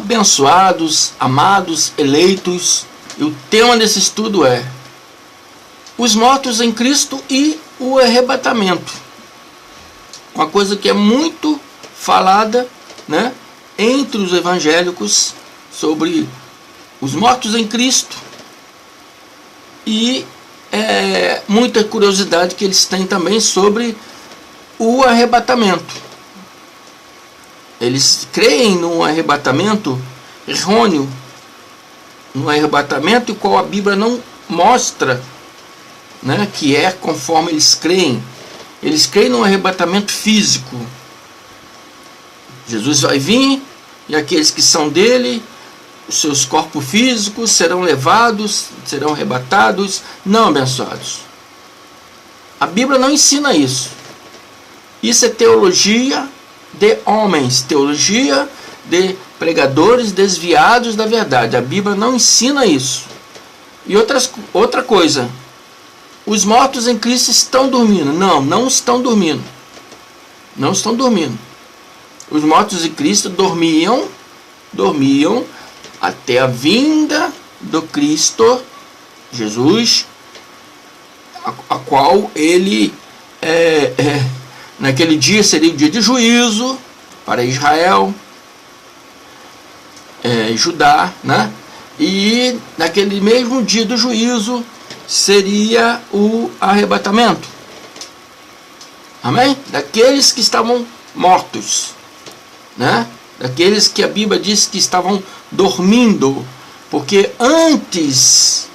abençoados, amados, eleitos. E o tema desse estudo é os mortos em Cristo e o arrebatamento. Uma coisa que é muito falada, né, entre os evangélicos sobre os mortos em Cristo e muita curiosidade que eles têm também sobre o arrebatamento. Eles creem num arrebatamento errôneo, num arrebatamento em qual a Bíblia não mostra, né, que é conforme eles creem. Eles creem num arrebatamento físico. Jesus vai vir e aqueles que são dele, os seus corpos físicos serão levados, serão arrebatados. Não, abençoados. A Bíblia não ensina isso. Isso é teologia de homens, teologia de pregadores desviados da verdade. A Bíblia não ensina isso. E outra coisa, os mortos em Cristo estão dormindo. Não, não estão dormindo. Não estão dormindo. Os mortos em Cristo dormiam até a vinda do Cristo Jesus, a qual ele naquele dia seria o dia de juízo para Israel, Judá, né? E naquele mesmo dia do juízo seria o arrebatamento. Amém? Daqueles que estavam mortos, né? Daqueles que a Bíblia diz que estavam dormindo, porque antes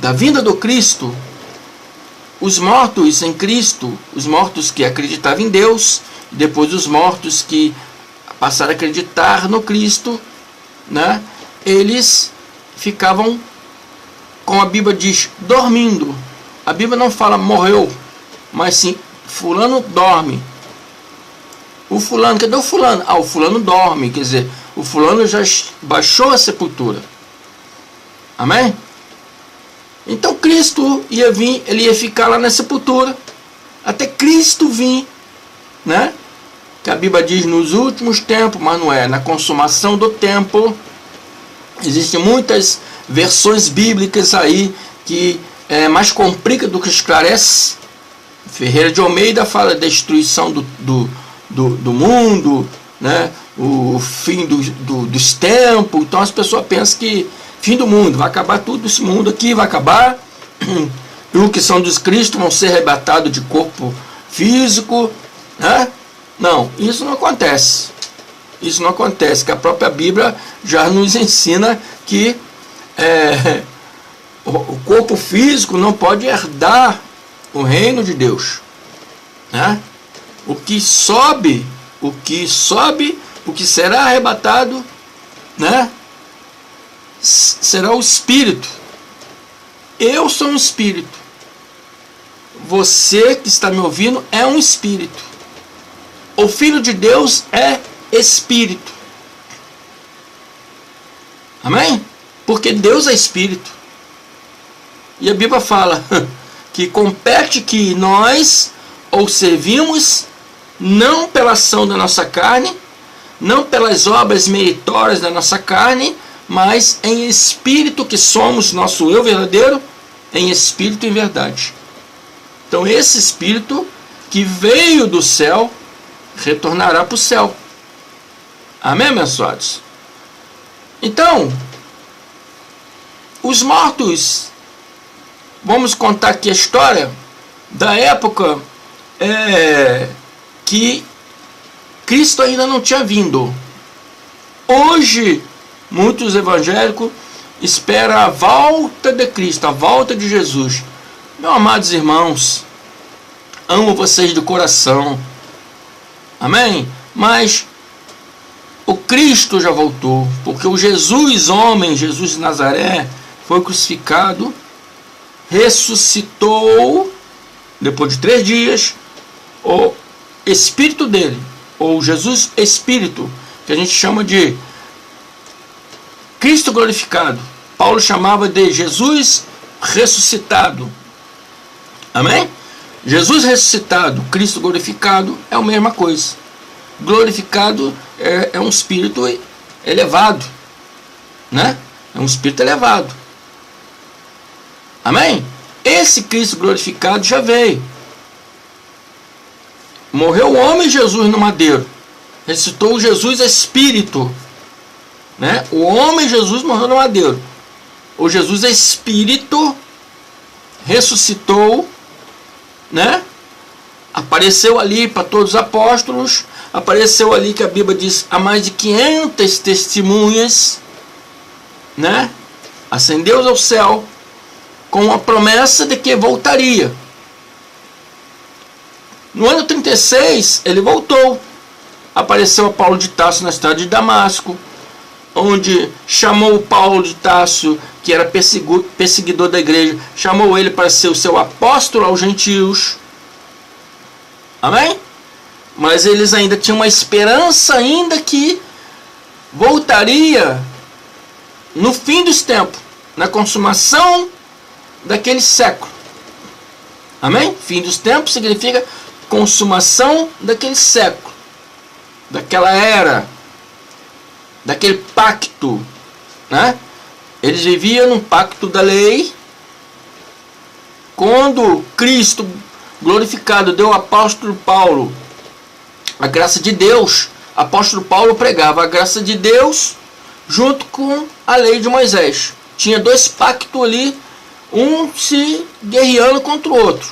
da vinda do Cristo, os mortos em Cristo, os mortos que acreditavam em Deus, depois os mortos que passaram a acreditar no Cristo, né? Eles ficavam, como a Bíblia diz, dormindo. A Bíblia não fala morreu, mas sim, fulano dorme. O fulano, cadê o fulano? O fulano dorme, quer dizer, o fulano já baixou a sepultura. Amém? Então Cristo ia vir, ele ia ficar lá na sepultura, até Cristo vir, né? Que a Bíblia diz nos últimos tempos, mas não é, na consumação do tempo. Existem muitas versões bíblicas aí que mais complica do que esclarece. Ferreira de Almeida fala da destruição do mundo, né? O fim dos tempos. Então as pessoas pensam que fim do mundo, vai acabar tudo, esse mundo aqui vai acabar, e os que são dos Cristo vão ser arrebatados de corpo físico, né? Não, isso não acontece. Isso não acontece, que a própria Bíblia já nos ensina que o corpo físico não pode herdar o reino de Deus, né? O que sobe, o que será arrebatado, né, será o espírito. Eu sou um espírito. Você que está me ouvindo é um espírito. O Filho de Deus é espírito. Amém? Porque Deus é espírito. E a Bíblia fala que compete que nós ou servimos não pela ação da nossa carne, não pelas obras meritórias da nossa carne, mas em espírito, que somos nosso eu verdadeiro, em espírito e verdade. Então esse espírito que veio do céu retornará para o céu. Amém, abençoados? Então, os mortos, vamos contar aqui a história da época que Cristo ainda não tinha vindo. Hoje, muitos evangélicos esperam a volta de Cristo, a volta de Jesus. Meus amados irmãos, amo vocês do coração. Amém? Mas o Cristo já voltou, porque o Jesus homem, Jesus de Nazaré, foi crucificado, ressuscitou, depois de 3 dias, o Espírito dele, ou Jesus Espírito, que a gente chama de Cristo glorificado. Paulo chamava de Jesus ressuscitado. Amém? Jesus ressuscitado, Cristo glorificado é a mesma coisa. Glorificado é um espírito elevado, né? É um espírito elevado. Amém? Esse Cristo glorificado já veio. Morreu o homem Jesus no madeiro. Ressuscitou Jesus espírito, né? O homem Jesus morreu no madeiro. O Jesus é espírito, ressuscitou, né? Apareceu ali para todos os apóstolos, apareceu ali que a Bíblia diz a mais de 500 testemunhas, né? Ascendeu ao céu com a promessa de que voltaria. No ano 36 ele voltou. Apareceu a Paulo de Tarso na cidade de Damasco, onde chamou Paulo de Tarso, que era perseguidor da igreja, chamou ele para ser o seu apóstolo aos gentios. Amém? Mas eles ainda tinham uma esperança ainda que voltaria no fim dos tempos, na consumação daquele século. Amém? Fim dos tempos significa consumação daquele século, daquela era, daquele pacto, né? Eles viviam num pacto da lei. Quando Cristo glorificado deu ao apóstolo Paulo a graça de Deus, apóstolo Paulo pregava a graça de Deus junto com a lei de Moisés. Tinha dois pactos ali, um se guerreando contra o outro.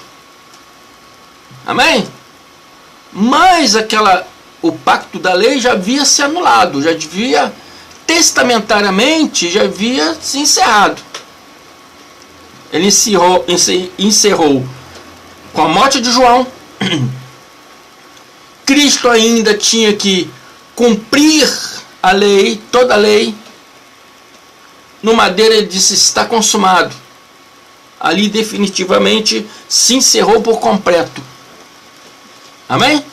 Amém? Mas o pacto da lei já havia se anulado, já devia testamentariamente, já havia se encerrado. Ele encerrou com a morte de João. Cristo ainda tinha que cumprir a lei, toda a lei. No madeiro ele disse: está consumado. Ali definitivamente se encerrou por completo. Amém?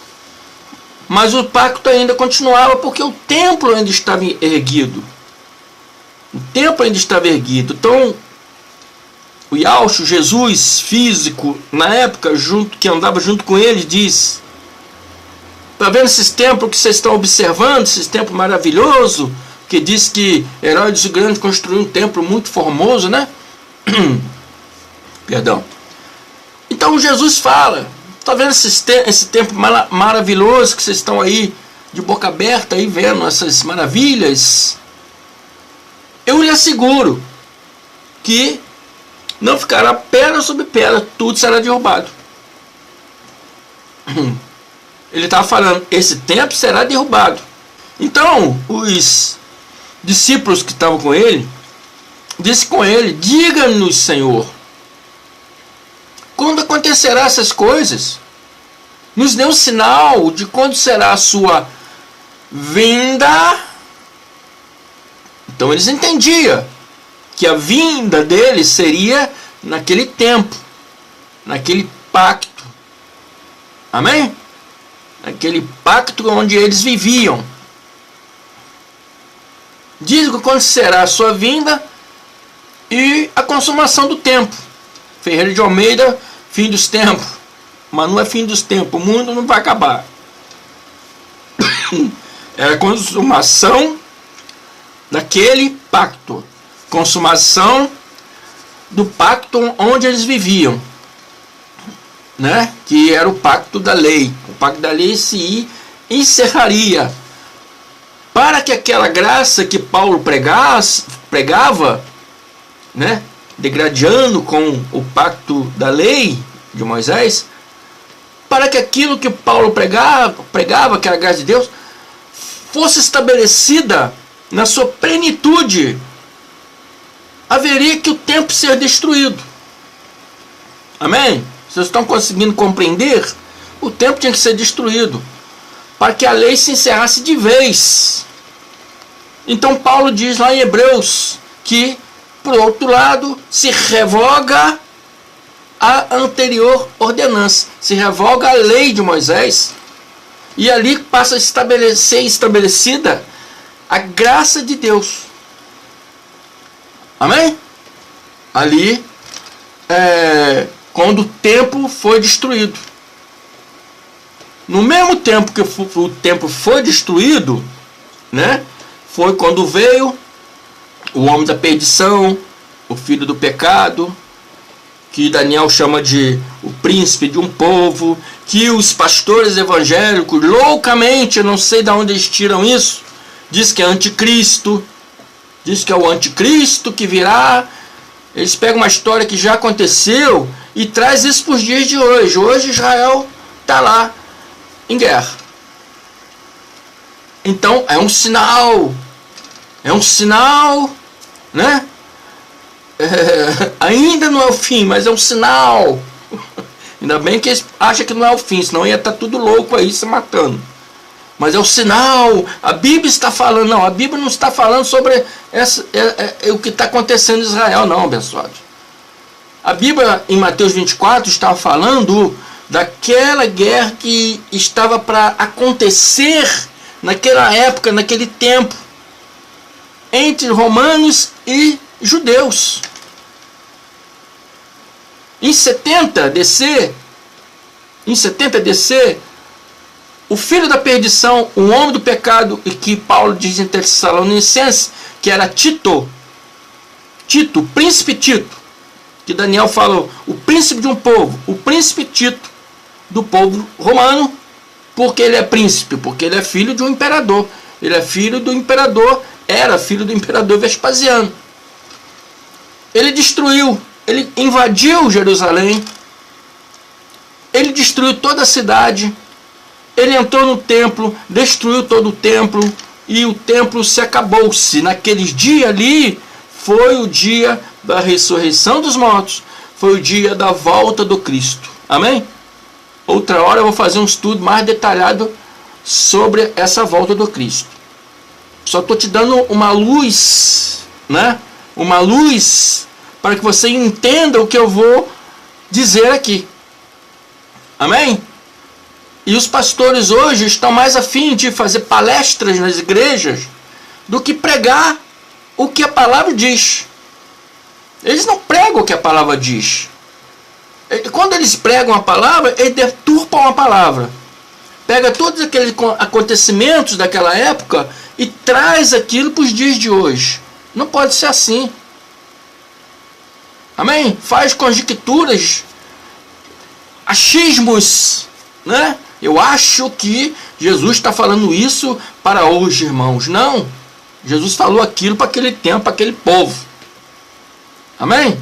Mas o pacto ainda continuava, porque o templo ainda estava erguido. O templo ainda estava erguido. Então, o Yahshua, Jesus físico, na época, que andava junto com ele, diz: está vendo esses templos que vocês estão observando, esses templos maravilhosos, que diz que Herodes o Grande construiu um templo muito formoso, né? Perdão. Então Jesus fala: está vendo esse templo maravilhoso que vocês estão aí de boca aberta aí vendo essas maravilhas? Eu lhe asseguro que não ficará pedra sobre pedra, tudo será derrubado. Ele estava falando: esse templo será derrubado. Então os discípulos que estavam com ele disse com ele: diga-nos, Senhor, quando acontecerá essas coisas? Nos dê um sinal de quando será a sua vinda. Então eles entendiam que a vinda dele seria naquele tempo, naquele pacto. Amém? Naquele pacto onde eles viviam. Diz quando será a sua vinda e a consumação do tempo. Ferreira de Almeida, fim dos tempos. Mas não é fim dos tempos, o mundo não vai acabar. É a consumação daquele pacto. Consumação do pacto onde eles viviam, né? Que era o pacto da lei. O pacto da lei se encerraria, para que aquela graça que Paulo pregava, né? Degradando com o pacto da lei de Moisés, para que aquilo que Paulo pregava, que era a graça de Deus, fosse estabelecida na sua plenitude, haveria que o templo ser destruído. Amém? Vocês estão conseguindo compreender? O templo tinha que ser destruído, para que a lei se encerrasse de vez. Então Paulo diz lá em Hebreus que, por outro lado, se revoga a anterior ordenança, se revoga a lei de Moisés, e ali passa a ser estabelecida a graça de Deus. Amém? Ali, quando o templo foi destruído. No mesmo tempo que o templo foi destruído, né, foi quando veio o homem da perdição, o filho do pecado, que Daniel chama de o príncipe de um povo, que os pastores evangélicos, loucamente, eu não sei de onde eles tiram isso, diz que é anticristo, diz que é o anticristo que virá. Eles pegam uma história que já aconteceu e traz isso para os dias de hoje. Hoje Israel está lá em guerra. Então é um sinal, né? Ainda não é o fim, mas é um sinal. Ainda bem que eles acham que não é o fim, senão ia estar tudo louco aí se matando. Mas é o sinal. A Bíblia está falando, não, a Bíblia não está falando sobre o que está acontecendo em Israel, não, abençoado. A Bíblia em Mateus 24 estava falando daquela guerra que estava para acontecer naquela época, naquele tempo, entre romanos e judeus. Em 70 DC, o filho da perdição, o homem do pecado, e que Paulo diz em Tessalonicenses, que era Tito, o príncipe Tito, que Daniel falou, o príncipe de um povo, o príncipe Tito do povo romano, porque ele é príncipe, porque ele é filho de um imperador, ele é filho do imperador, era filho do imperador Vespasiano. Ele destruiu, ele invadiu Jerusalém, ele destruiu toda a cidade, ele entrou no templo, destruiu todo o templo, e o templo se acabou-se. Naqueles dias ali, foi o dia da ressurreição dos mortos, foi o dia da volta do Cristo. Amém? Outra hora eu vou fazer um estudo mais detalhado sobre essa volta do Cristo. Só estou te dando uma luz, né? Uma luz para que você entenda o que eu vou dizer aqui. Amém? E os pastores hoje estão mais afim de fazer palestras nas igrejas do que pregar o que a palavra diz. Eles não pregam o que a palavra diz. Quando eles pregam a palavra, eles deturpam a palavra. Pega todos aqueles acontecimentos daquela época e traz aquilo para os dias de hoje. Não pode ser assim. Amém? Faz conjecturas, achismos, né? Eu acho que Jesus está falando isso para hoje, irmãos. Não. Jesus falou aquilo para aquele tempo, para aquele povo. Amém?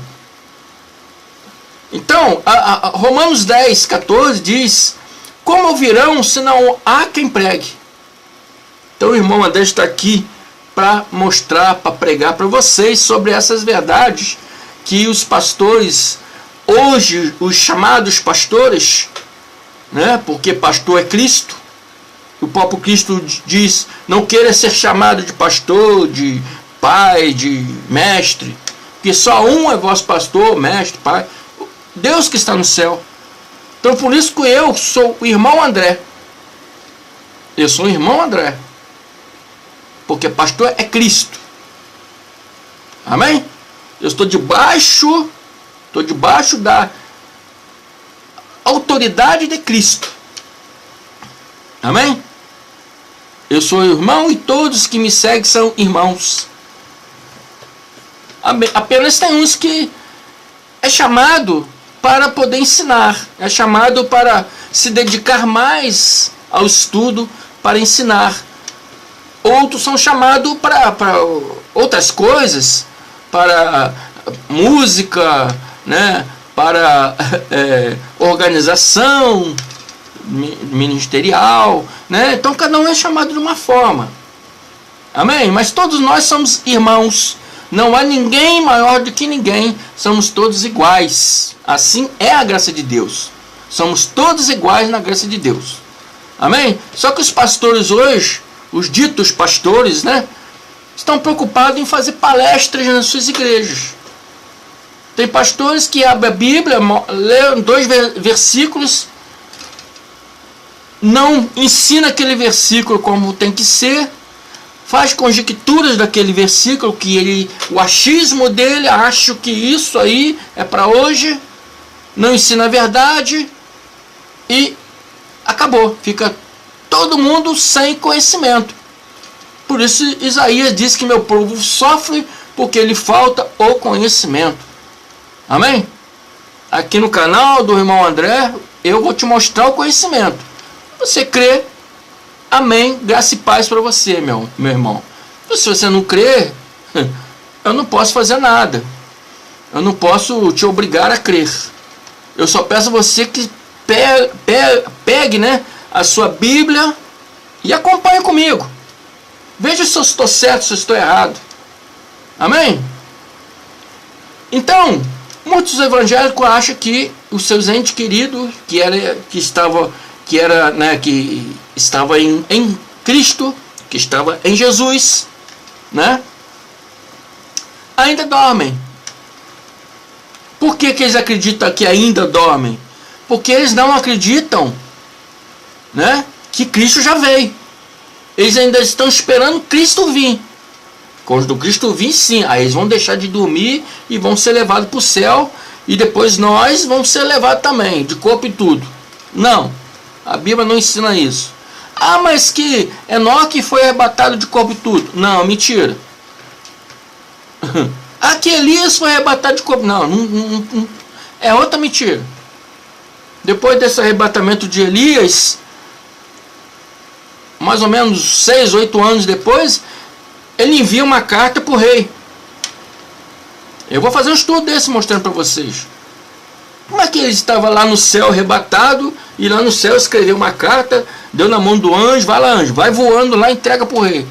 Então, Romanos 10, 14 diz: como ouvirão se não há quem pregue? Então o irmão André está aqui para mostrar, para pregar para vocês sobre essas verdades que os pastores, hoje os chamados pastores, né, porque pastor é Cristo, o próprio Cristo diz, não queira ser chamado de pastor, de pai, de mestre, porque só um é vosso pastor, mestre, pai, Deus que está no céu. Então por isso que eu sou o irmão André. Eu sou o irmão André. Porque pastor é Cristo. Amém? Eu estou debaixo da autoridade de Cristo. Amém? Eu sou irmão e todos que me seguem são irmãos. Apenas tem uns que é chamado para poder ensinar, é chamado para se dedicar mais ao estudo, para ensinar. Outros são chamados para outras coisas, para música, né, para organização ministerial, né? Então cada um é chamado de uma forma. Amém? Mas todos nós somos irmãos. Não há ninguém maior do que ninguém. Somos todos iguais. Assim é a graça de Deus. Somos todos iguais na graça de Deus. Amém? Só que os pastores hoje, os ditos pastores, né, estão preocupados em fazer palestras nas suas igrejas. Tem pastores que abrem a Bíblia, lêem 2 versículos, não ensina aquele versículo como tem que ser, faz conjecturas daquele versículo, que o achismo dele, acho que isso aí é para hoje, não ensina a verdade e acabou, fica todo mundo sem conhecimento. Por isso Isaías diz que meu povo sofre porque lhe falta o conhecimento. Amém? Aqui no canal do irmão André, eu vou te mostrar o conhecimento. Você crê, amém, graça e paz para você, meu irmão. Se você não crê, eu não posso fazer nada. Eu não posso te obrigar a crer. Eu só peço a você que pegue, né, a sua Bíblia e acompanhe comigo. Veja se eu estou certo, se eu estou errado. Amém? Então, muitos evangélicos acham que os seus entes queridos, que estava em Cristo, que estava em Jesus, né, ainda dormem. Por que eles acreditam que ainda dormem? Porque eles não acreditam, né, que Cristo já veio. Eles ainda estão esperando Cristo vir. Quando Cristo vir, sim, aí eles vão deixar de dormir e vão ser levados para o céu. E depois nós vamos ser levados também, de corpo e tudo. Não, a Bíblia não ensina isso. Ah, mas que Enoque foi arrebatado de corpo e tudo. Não, mentira. Ah, que Elias foi arrebatado de corpo. Não, é outra mentira. Depois desse arrebatamento de Elias, mais ou menos 6, 8 anos depois, ele envia uma carta para o rei. Eu vou fazer um estudo desse mostrando para vocês. Como é que ele estava lá no céu arrebatado, e lá no céu escreveu uma carta, deu na mão do anjo, vai lá anjo, vai voando lá e entrega para o rei.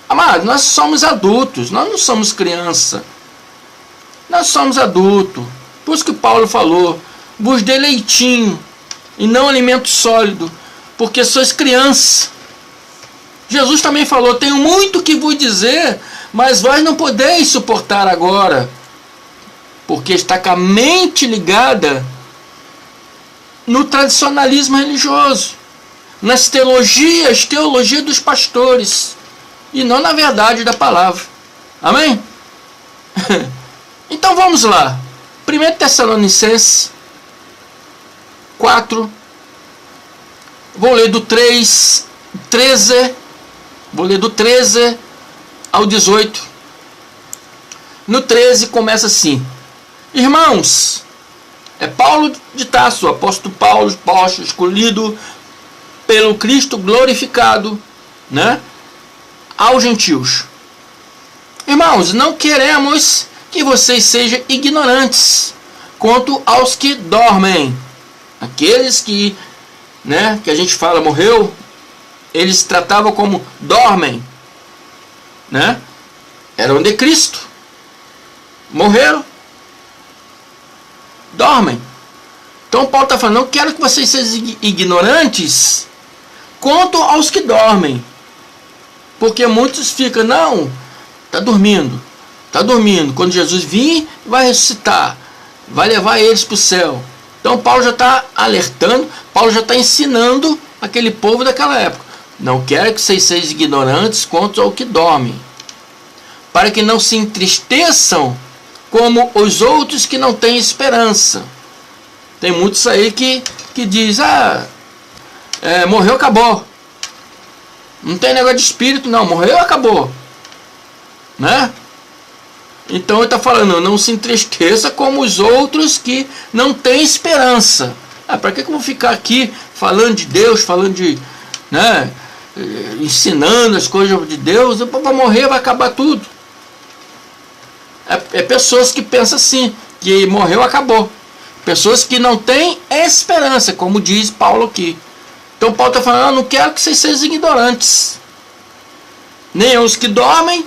Amado, nós somos adultos, nós não somos criança. Nós somos adultos. Por isso que Paulo falou, vos dê leitinho e não alimento sólido, porque sois criança. Jesus também falou, tenho muito que vos dizer, mas vós não podeis suportar agora, porque está com a mente ligada no tradicionalismo religioso, nas teologia dos pastores, e não na verdade da palavra. Amém? Então vamos lá. 1 Tessalonicenses 4, vou ler do 13, vou ler do 13 ao 18. No 13 começa assim: irmãos, é Paulo de Tarso, apóstolo Paulo, apóstolo escolhido pelo Cristo glorificado, né, aos gentios. Irmãos, não queremos que vocês sejam ignorantes quanto aos que dormem. Aqueles que, né, que a gente fala morreu, eles tratavam como dormem, né? Eram de Cristo, morreram, dormem. Então Paulo está falando, não quero que vocês sejam ignorantes quanto aos que dormem, porque muitos ficam, não, está dormindo, quando Jesus vir, vai ressuscitar, vai levar eles para o céu. Então Paulo já está alertando, Paulo já está ensinando aquele povo daquela época, não quero que vocês sejam ignorantes quanto ao que dormem, para que não se entristeçam como os outros que não têm esperança. Tem muitos aí que diz, morreu, acabou. Não tem negócio de espírito, não, morreu, acabou, né? Então ele está falando, não se entristeça como os outros que não têm esperança. Para que eu vou ficar aqui falando de Deus, falando de, né, ensinando as coisas de Deus, para morrer vai acabar tudo. É pessoas que pensam assim, que morreu, acabou. Pessoas que não têm esperança, como diz Paulo aqui. Então Paulo está falando, não quero que vocês sejam ignorantes. Nem os que dormem,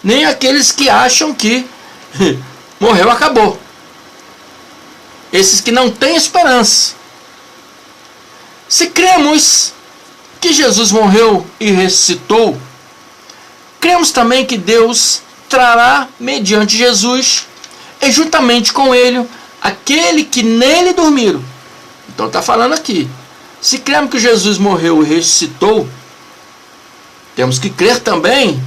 nem aqueles que acham que morreu, acabou. Esses que não têm esperança. Se cremos que Jesus morreu e ressuscitou, cremos também que Deus trará mediante Jesus e juntamente com ele aquele que nele dormiram. Então está falando aqui, se cremos que Jesus morreu e ressuscitou, temos que crer também,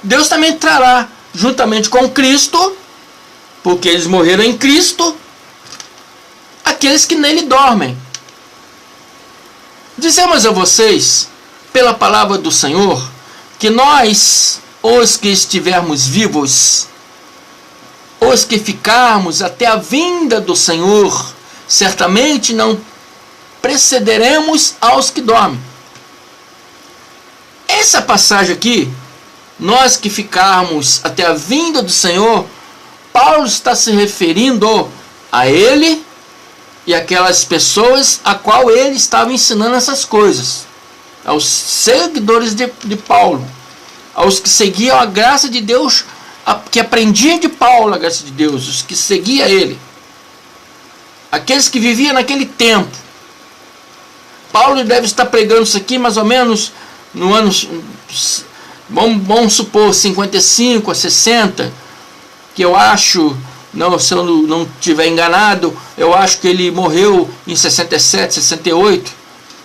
Deus também trará juntamente com Cristo, porque eles morreram em Cristo, aqueles que nele dormem. Dizemos a vocês, pela palavra do Senhor, que nós, os que estivermos vivos, os que ficarmos até a vinda do Senhor, certamente não precederemos aos que dormem. Essa passagem aqui, nós que ficarmos até a vinda do Senhor, Paulo está se referindo a ele e aquelas pessoas a qual ele estava ensinando essas coisas, aos seguidores de Paulo, aos que seguiam a graça de Deus, que aprendiam de Paulo a graça de Deus, os que seguiam ele, aqueles que viviam naquele tempo. Paulo deve estar pregando isso aqui mais ou menos no ano, vamos supor, 55 a 60, que eu acho, se eu não estiver enganado, eu acho que ele morreu em 67, 68,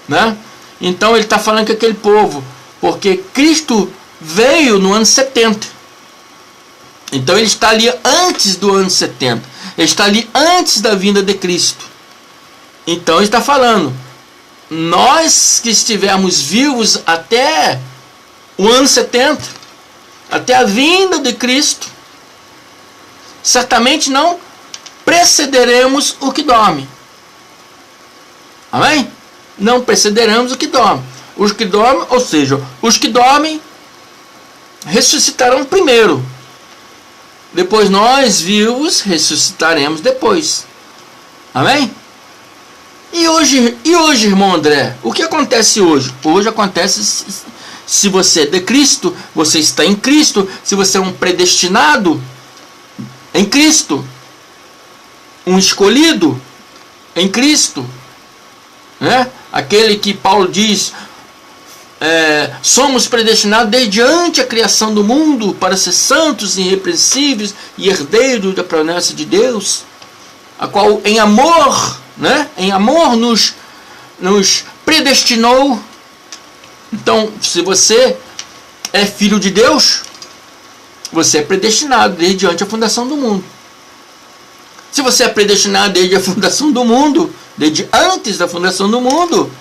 né? Então ele está falando com aquele povo, porque Cristo veio no ano 70. Então ele está ali antes do ano 70. Ele está ali antes da vinda de Cristo. Então ele está falando, nós que estivermos vivos até o ano 70, até a vinda de Cristo, certamente não precederemos o que dorme. Amém? Não precederemos o que dorme. Os que dormem, ou seja, os que dormem ressuscitarão primeiro. Depois nós, vivos, ressuscitaremos depois. Amém? E hoje, irmão André, o que acontece hoje? Hoje acontece, se você é de Cristo, você está em Cristo, se você é um predestinado em Cristo, um escolhido em Cristo, né? Aquele que Paulo diz, somos predestinados desde antes a criação do mundo para ser santos, irrepreensíveis e herdeiros da promessa de Deus, a qual em amor, né? Em amor nos predestinou. Então, se você é filho de Deus, você é predestinado desde antes a fundação do mundo. Se você é predestinado desde a fundação do mundo, desde antes da fundação do mundo,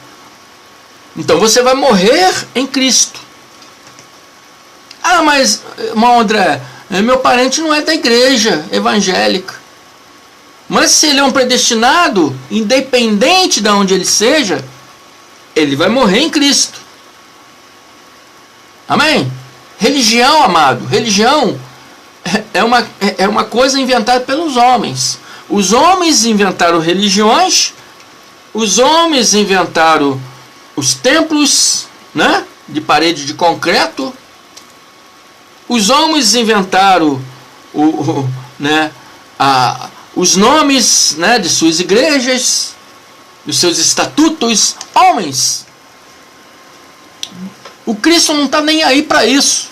então você vai morrer em Cristo. Ah, mas, irmão André, meu parente não é da igreja evangélica. Mas se ele é um predestinado, independente de onde ele seja, ele vai morrer em Cristo. Amém? Religião, amado, religião é uma coisa inventada pelos homens. Os homens inventaram religiões, os homens inventaram os templos, né, de parede de concreto, os homens inventaram os nomes, né, de suas igrejas, dos seus estatutos, homens. O Cristo não está nem aí para isso.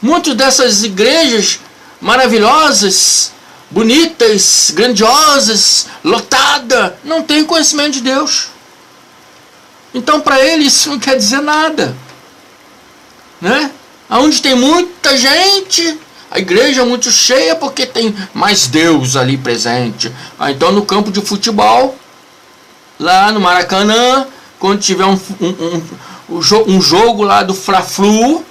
Muitas dessas igrejas maravilhosas, bonitas, grandiosas, lotadas, não têm conhecimento de Deus. Então para ele isso não quer dizer nada, né? Onde tem muita gente, a igreja é muito cheia porque tem mais Deus ali presente. Então no campo de futebol, lá no Maracanã, quando tiver um jogo lá do Fla-Flu,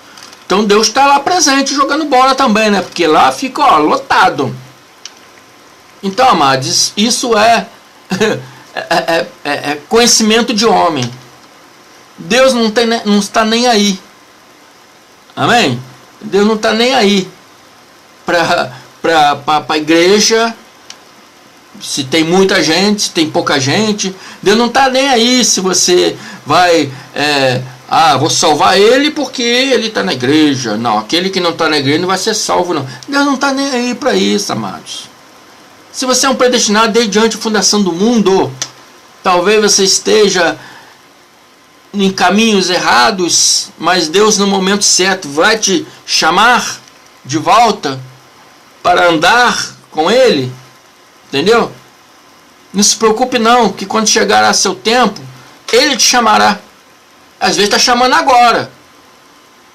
então Deus está lá presente jogando bola também, né? Porque lá fica lotado. Então, amados, isso é conhecimento de homem. Deus não está nem aí. Amém? Deus não está nem aí para a igreja, se tem muita gente, se tem pouca gente. Deus não está nem aí se você vai... vou salvar ele porque ele está na igreja. Não, aquele que não está na igreja não vai ser salvo, não. Deus não está nem aí para isso, amados. Se você é um predestinado desde antes da fundação do mundo, talvez você esteja em caminhos errados, mas Deus no momento certo vai te chamar de volta para andar com Ele, entendeu? Não se preocupe não, que quando chegar seu tempo, Ele te chamará. Às vezes está chamando agora,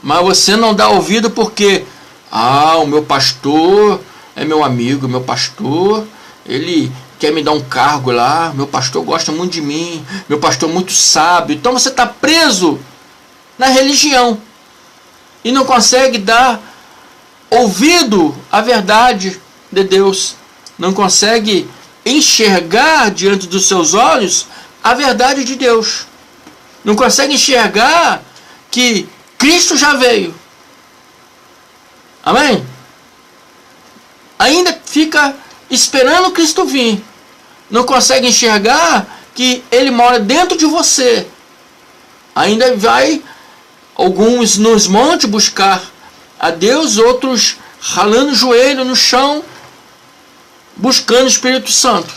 mas você não dá ouvido porque o meu pastor é meu amigo, meu pastor, ele quer me dar um cargo lá, meu pastor gosta muito de mim, meu pastor é muito sábio. Então você está preso na religião. e não consegue dar ouvido à verdade de Deus, não consegue enxergar diante dos seus olhos a verdade de Deus, não consegue enxergar que Cristo já veio. Amém? Ainda fica esperando Cristo vir, não consegue enxergar que Ele mora dentro de você. Ainda vai alguns nos montes buscar a Deus, outros ralando o joelho no chão, buscando o Espírito Santo,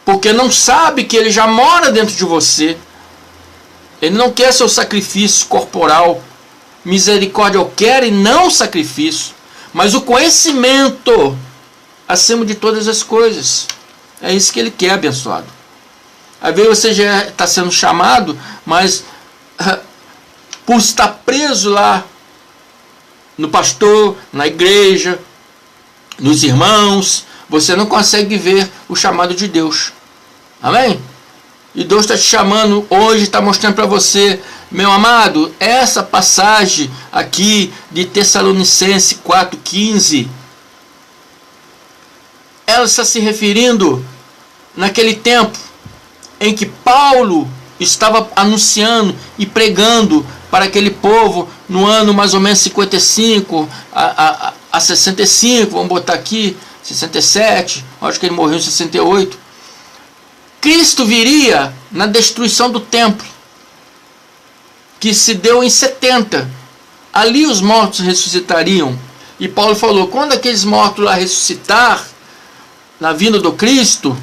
porque não sabe que Ele já mora dentro de você. Ele não quer seu sacrifício corporal. Misericórdia eu quero e não sacrifício, mas o conhecimento acima de todas as coisas. É isso que Ele quer, abençoado. Às vezes você já está sendo chamado, mas por estar preso lá no pastor, na igreja, nos irmãos, você não consegue ver o chamado de Deus. Amém? E Deus está te chamando hoje, está mostrando para você, meu amado, essa passagem aqui de Tessalonicenses 4,15, ela está se referindo naquele tempo em que Paulo estava anunciando e pregando para aquele povo no ano mais ou menos 55 a 65, vamos botar aqui, 67, acho que ele morreu em 68. Cristo viria na destruição do templo, que se deu em 70. Ali os mortos ressuscitariam. E Paulo falou, quando aqueles mortos lá ressuscitar, na vinda do Cristo,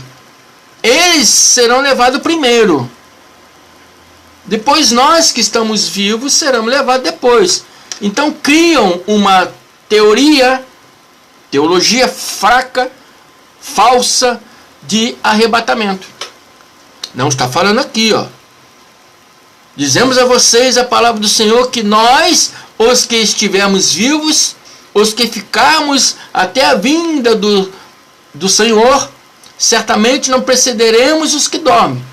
eles serão levados primeiro. Depois nós que estamos vivos seremos levados depois. Então criam uma teologia fraca, falsa, de arrebatamento. Não está falando aqui, ó. Dizemos a vocês a palavra do Senhor que nós, os que estivermos vivos, os que ficarmos até a vinda do Senhor, certamente não precederemos os que dormem.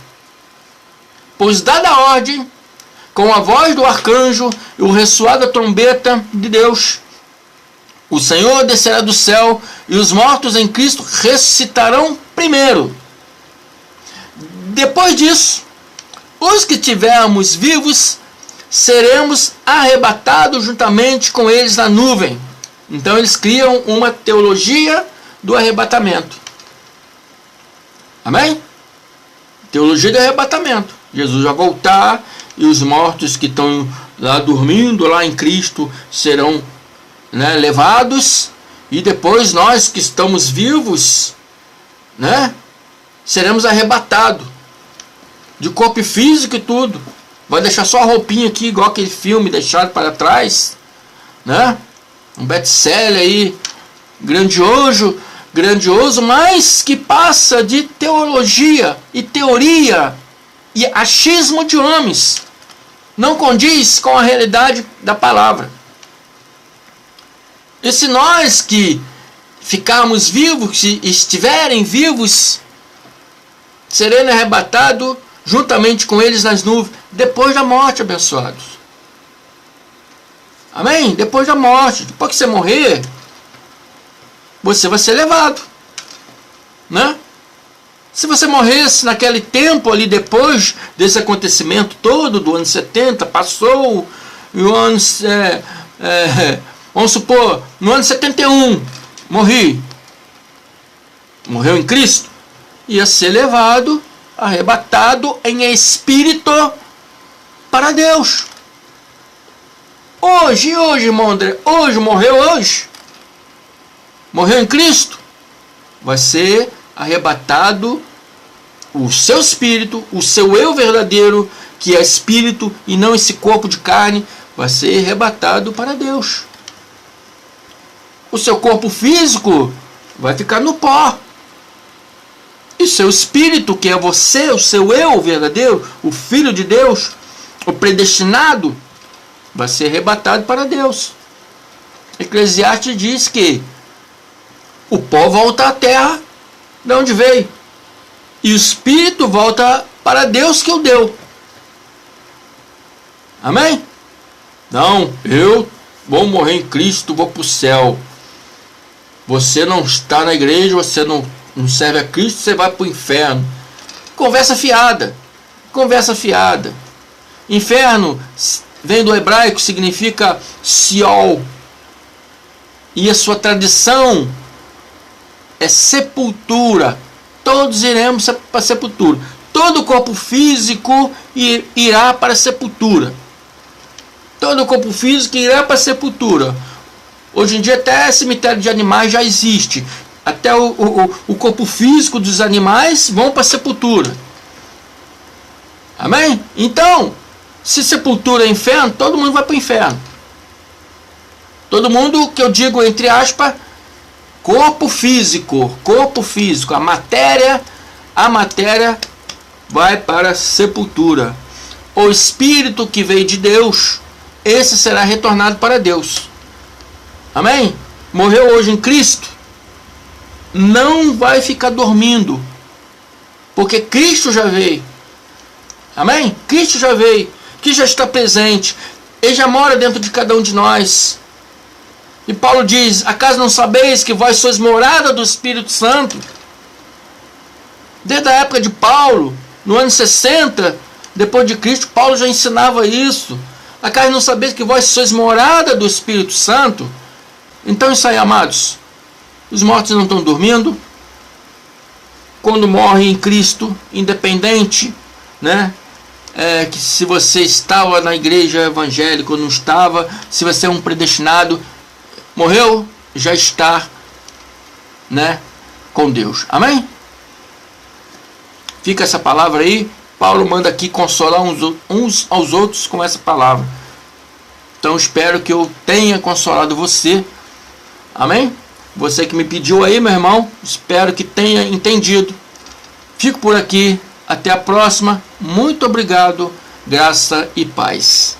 Pois dada a ordem, com a voz do arcanjo e o ressoar da trombeta de Deus, o Senhor descerá do céu e os mortos em Cristo ressuscitarão primeiro. Depois disso, os que tivermos vivos seremos arrebatados juntamente com eles na nuvem. Então eles criam uma teologia do arrebatamento. Amém? Teologia do arrebatamento. Jesus vai voltar e os mortos que estão lá dormindo lá em Cristo serão, né, levados, e depois nós que estamos vivos, né, seremos arrebatados de corpo físico e tudo. Vai deixar só a roupinha aqui, igual aquele filme deixado para trás, né? Um best-seller aí, grandioso, mas que passa de teologia e teoria e achismo de homens. Não condiz com a realidade da palavra. E se nós que ficarmos vivos, se estiverem vivos, seremos arrebatados juntamente com eles nas nuvens, depois da morte, abençoados. Amém? Depois da morte, depois que você morrer, você vai ser levado, né? Se você morresse naquele tempo ali, depois desse acontecimento todo do ano 70, passou e o ano, vamos supor, no ano 71, morreu em Cristo, ia ser levado, arrebatado em espírito para Deus. Hoje, irmão André, morreu em Cristo, vai ser arrebatado o seu espírito, o seu eu verdadeiro, que é espírito e não esse corpo de carne, vai ser arrebatado para Deus. O seu corpo físico vai ficar no pó. E seu espírito, que é você, o seu eu verdadeiro, o Filho de Deus, o predestinado, vai ser arrebatado para Deus. Eclesiastes diz que o pó volta à terra de onde veio, e o espírito volta para Deus que o deu. Amém? Não, eu vou morrer em Cristo, vou para o céu. Você não está na igreja, você não serve a Cristo, você vai para o inferno. Conversa fiada. Conversa fiada. Inferno vem do hebraico, significa Sheol. E a sua tradição é sepultura. Todos iremos para a sepultura. Todo o corpo físico irá para a sepultura. Todo o corpo físico irá para a sepultura. Hoje em dia até cemitério de animais já existe. Até o corpo físico dos animais vão para a sepultura. Amém? Então, se sepultura é inferno, todo mundo vai para o inferno. Todo mundo, que eu digo entre aspas, corpo físico. A matéria vai para a sepultura. O espírito que veio de Deus, esse será retornado para Deus. Amém? Morreu hoje em Cristo, não vai ficar dormindo, porque Cristo já veio. Amém? Cristo já veio, que já está presente, Ele já mora dentro de cada um de nós. E Paulo diz: acaso não sabeis que vós sois morada do Espírito Santo? Desde a época de Paulo, no ano 60, depois de Cristo, Paulo já ensinava isso. Acaso não sabeis que vós sois morada do Espírito Santo? Então isso aí, amados, os mortos não estão dormindo. Quando morrem em Cristo, independente, né? Que se você estava na igreja evangélica ou não estava, se você é um predestinado, morreu, já está, né, com Deus. Amém? Fica essa palavra aí. Paulo manda aqui consolar uns aos outros com essa palavra. Então espero que eu tenha consolado você. Amém? Você que me pediu aí, meu irmão, espero que tenha entendido. Fico por aqui. Até a próxima. Muito obrigado. Graça e paz.